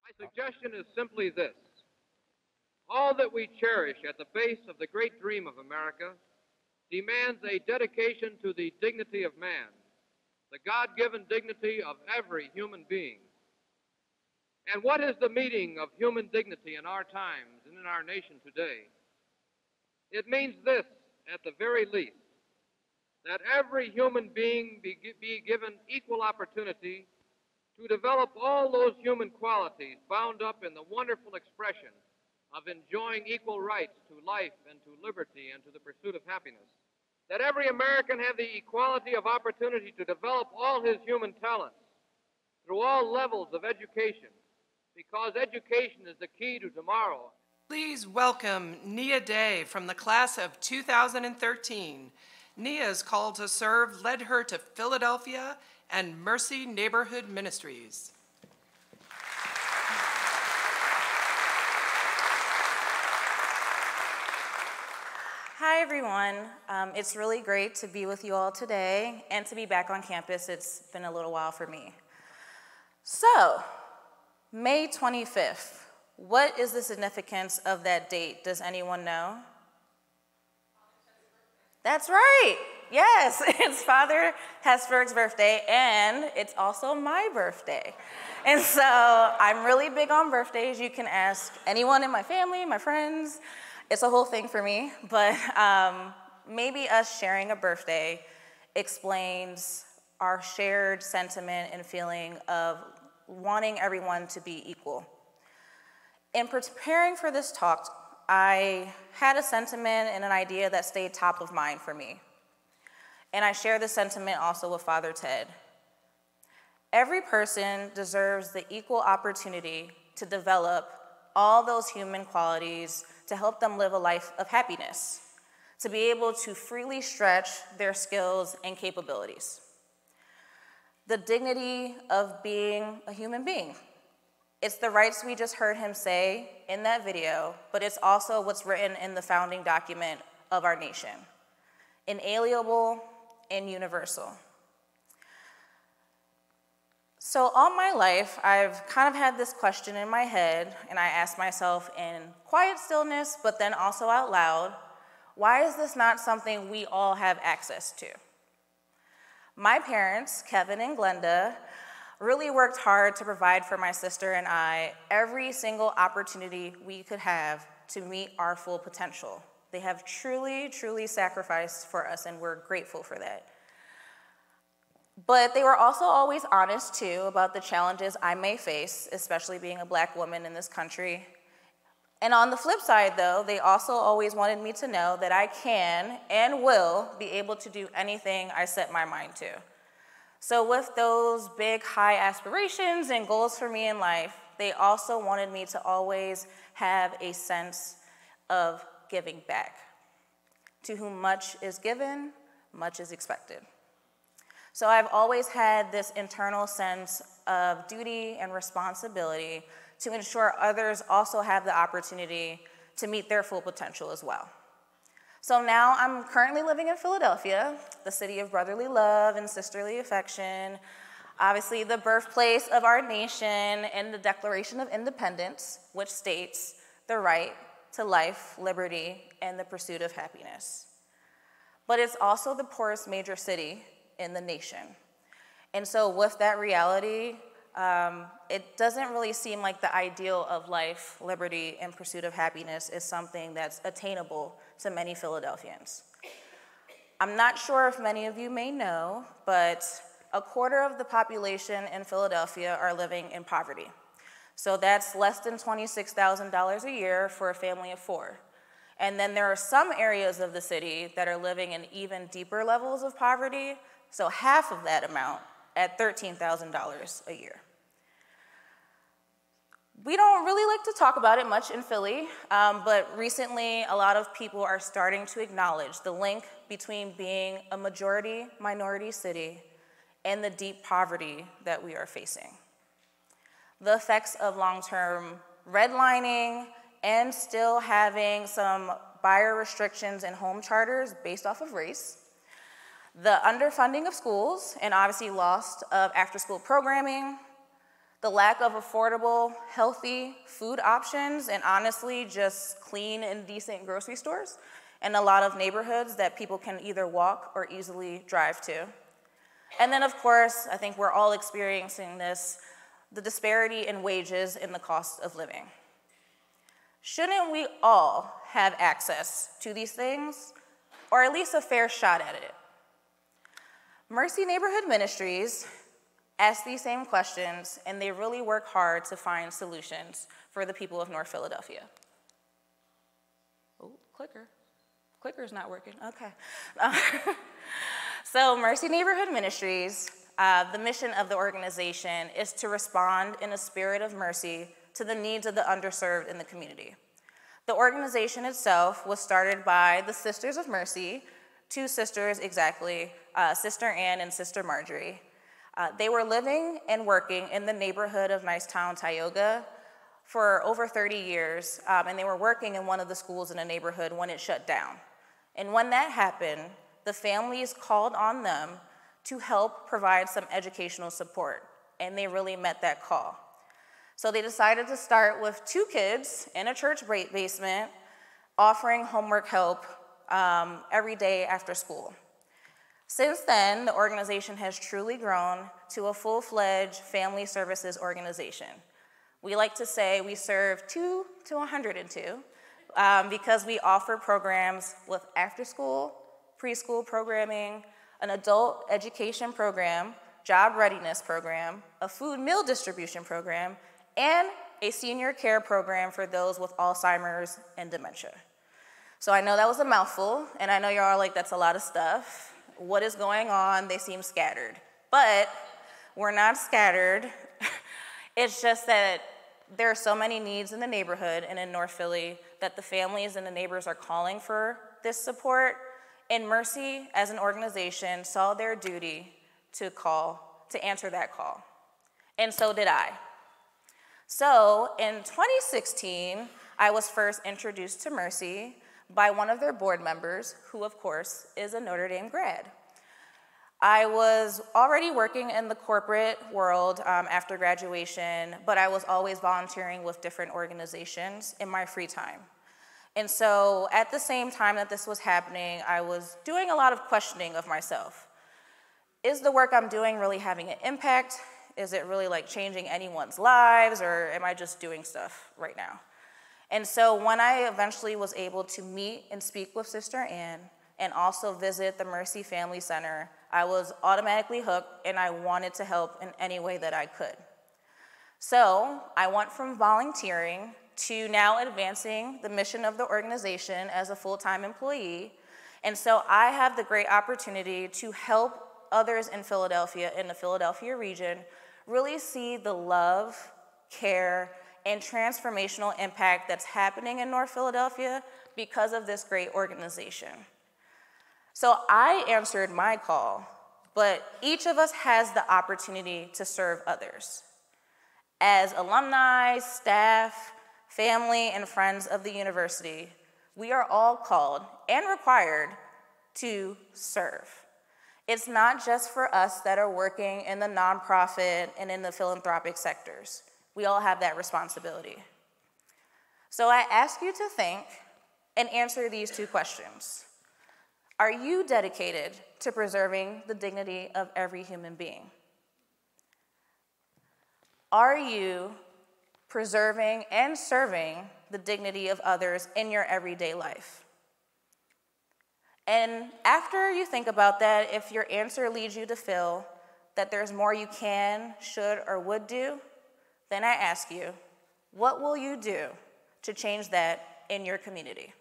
My suggestion is simply this. All that we cherish at the base of the great dream of America demands a dedication to the dignity of man, the God-given dignity of every human being. And what is the meaning of human dignity in our times and in our nation today? It means this, at the very least, that every human being be given equal opportunity to develop all those human qualities bound up in the wonderful expression of enjoying equal rights to life and to liberty and to the pursuit of happiness. That every American have the equality of opportunity to develop all his human talents through all levels of education, because education is the key to tomorrow. Please welcome Nia Daye from the class of 2013. Nia's call to serve led her to Philadelphia and Mercy Neighborhood Ministries. Hi, everyone. It's really great to be with you all today and to be back on campus. It's been a little while for me. So, May 25th, what is the significance of that date? Does anyone know? That's right. Yes, it's Father Hesburgh's birthday, and it's also my birthday. And so I'm really big on birthdays. You can ask anyone in my family, my friends. It's a whole thing for me, but maybe us sharing a birthday explains our shared sentiment and feeling of wanting everyone to be equal. In preparing for this talk, I had a sentiment and an idea that stayed top of mind for me. And I share this sentiment also with Father Ted. Every person deserves the equal opportunity to develop all those human qualities to help them live a life of happiness, to be able to freely stretch their skills and capabilities. The dignity of being a human being. It's the rights we just heard him say in that video, but it's also what's written in the founding document of our nation. Inalienable and universal. So all my life, I've kind of had this question in my head, and I ask myself in quiet stillness, but then also out loud, why is this not something we all have access to? My parents, Kevin and Glenda, really worked hard to provide for my sister and I every single opportunity we could have to meet our full potential. They have truly, truly sacrificed for us, and we're grateful for that. But they were also always honest, too, about the challenges I may face, especially being a Black woman in this country. And on the flip side, though, they also always wanted me to know that I can and will be able to do anything I set my mind to. So with those big, high aspirations and goals for me in life, they also wanted me to always have a sense of giving back. To whom much is given, much is expected. So I've always had this internal sense of duty and responsibility to ensure others also have the opportunity to meet their full potential as well. So now I'm currently living in Philadelphia, the city of brotherly love and sisterly affection, obviously the birthplace of our nation and the Declaration of Independence, which states the right to life, liberty, and the pursuit of happiness. But it's also the poorest major city in the nation. And so with that reality, it doesn't really seem like the ideal of life, liberty, and pursuit of happiness is something that's attainable to many Philadelphians. I'm not sure if many of you may know, but a quarter of the population in Philadelphia are living in poverty. So that's less than $26,000 a year for a family of 4. And then there are some areas of the city that are living in even deeper levels of poverty, so half of that amount at $13,000 a year. We don't really like to talk about it much in Philly, but recently a lot of people are starting to acknowledge the link between being a majority-minority city and the deep poverty that we are facing. The effects of long-term redlining and still having some buyer restrictions and home charters based off of race, the underfunding of schools and obviously loss of after-school programming, The lack of affordable, healthy food options, and honestly, just clean and decent grocery stores in a lot of neighborhoods that people can either walk or easily drive to. And then, of course, I think we're all experiencing this, the disparity in wages and the cost of living. Shouldn't we all have access to these things, or at least a fair shot at it? Mercy Neighborhood Ministries ask these same questions, and they really work hard to find solutions for the people of North Philadelphia. Oh, clicker's not working, okay. So Mercy Neighborhood Ministries, the mission of the organization is to respond in a spirit of mercy to the needs of the underserved in the community. The organization itself was started by the Sisters of Mercy, two sisters exactly, Sister Ann and Sister Marjorie. They were living and working in the neighborhood of Nicetown, Tioga for over 30 years, and they were working in one of the schools in the neighborhood when it shut down. And when that happened, the families called on them to help provide some educational support, and they really met that call. So they decided to start with 2 kids in a church basement, offering homework help every day after school. Since then, the organization has truly grown to a full-fledged family services organization. We like to say we serve 2 to 102 because we offer programs with after-school, preschool programming, an adult education program, job readiness program, a food meal distribution program, and a senior care program for those with Alzheimer's and dementia. So I know that was a mouthful, and I know you're all like, that's a lot of stuff. What is going on? They seem scattered. But we're not scattered. It's just that there are so many needs in the neighborhood and in North Philly that the families and the neighbors are calling for this support. And Mercy, as an organization, saw their duty to answer that call. And so did I. So in 2016, I was first introduced to Mercy by one of their board members, who of course is a Notre Dame grad. I was already working in the corporate world after graduation, but I was always volunteering with different organizations in my free time. And so at the same time that this was happening, I was doing a lot of questioning of myself. Is the work I'm doing really having an impact? Is it really like changing anyone's lives, or am I just doing stuff right now? And so when I eventually was able to meet and speak with Sister Ann and also visit the Mercy Family Center, I was automatically hooked and I wanted to help in any way that I could. So I went from volunteering to now advancing the mission of the organization as a full-time employee. And so I have the great opportunity to help others in Philadelphia, in the Philadelphia region, really see the love, care, and transformational impact that's happening in North Philadelphia because of this great organization. So I answered my call, but each of us has the opportunity to serve others. As alumni, staff, family, and friends of the university, we are all called and required to serve. It's not just for us that are working in the nonprofit and in the philanthropic sectors. We all have that responsibility. So I ask you to think and answer these 2 questions. Are you dedicated to preserving the dignity of every human being? Are you preserving and serving the dignity of others in your everyday life? And after you think about that, if your answer leads you to feel that there's more you can, should, or would do, then I ask you, what will you do to change that in your community?